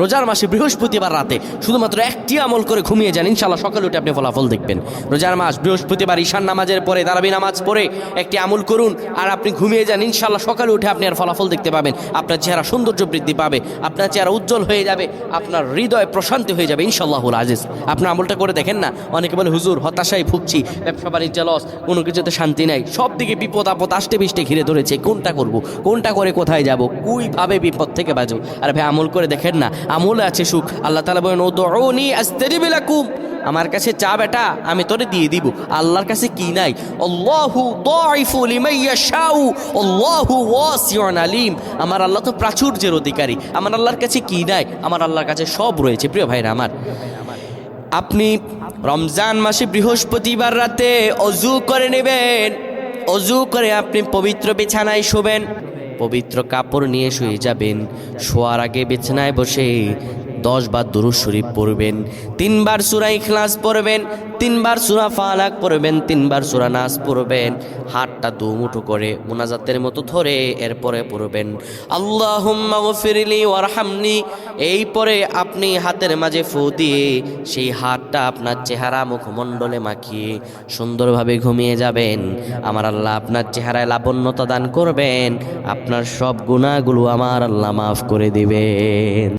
রোজার মাসে বৃহস্পতিবার রাতে শুধুমাত্র একটি আমল করে ঘুমিয়ে যান, ইনশাআল্লাহ সকালে উঠে আপনি ফলাফল দেখবেন। রোজার মাস বৃহস্পতিবার ঈশান নামাজের পরে তারাবি নামাজ পড়ে একটি আমল করুন আর আপনি ঘুমিয়ে যান, ইনশাআল্লাহ সকালে উঠে আপনি আর ফলাফল দেখতে পাবেন। আপনার চেহারা সৌন্দর্য বৃদ্ধি পাবে, আপনার চেহারা উজ্জ্বল হয়ে যাবে, আপনার হৃদয় প্রশান্তি হয়ে যাবে ইনশাআল্লাহুল আজিজ। আপনার আমলটা করে দেখেন না। অনেকে বলে হুজুর হতাশায় ভুগছি, ব্যবসা বাণিজ্য লস, কোনো কিছুতে শান্তি নাই, সব দিকে বিপদ আপদ আষ্টে পিষ্টে ঘিরে ধরেছে, কোনটা করব, কোনটা করে কোথায় যাব, কুইভাবে বিপদ থেকে বাঁচব। আর ভাই আমল করে দেখেন না, আমলে আছে সুখ। আল্লাহ তাআলা বলেন উদউনি আস্তাজিব লাকুম, আমার কাছে চা বেটা আমি তোরে দিয়ে দিব। আল্লাহর কাছে কি নাই? আল্লাহু দাইফু লিমান ইয়াশাউ আল্লাহু ওয়াসিউন আলিম। আমার আল্লাহ তো প্রাচুর্যের অধিকারী, আমার আল্লাহর কাছে কি নাই? আমার আল্লাহর কাছে সব রয়েছে। প্রিয় ভাইরা আমার, আপনি রমজান মাসে বৃহস্পতিবার রাতে অজু করে নেবেন। অজু করে আপনি পবিত্র বিছানায় শোবেন, পবিত্র কাপড় নিয়ে শুয়ে যাবেন। শোয়ার আগে বিছানায় বসে 10 বার দুরূদ শরীফ পড়বেন, 3 বার সূরা ইখলাস পড়বেন, 3 বার সূরা ফালাক পড়বেন, 3 বার সূরা নাস পড়বেন। হাতটা দুমুঠো করে মুনাজাতের মতো ধরে এরপরে পড়বেন আল্লাহুম্মা গফিরলি ওয়ারহামনি। এই পরে আপনি হাতের মাঝে ফু দিয়ে সেই হাতটা আপনার চেহারা মুখমণ্ডলে মাখিয়ে সুন্দরভাবে ঘুমিয়ে যাবেন। আমার আল্লাহ আপনার চেহারায় লাবণ্যতা দান করবেন, আপনার সব গুনাহগুলো আমার আল্লাহ মাফ করে দিবেন।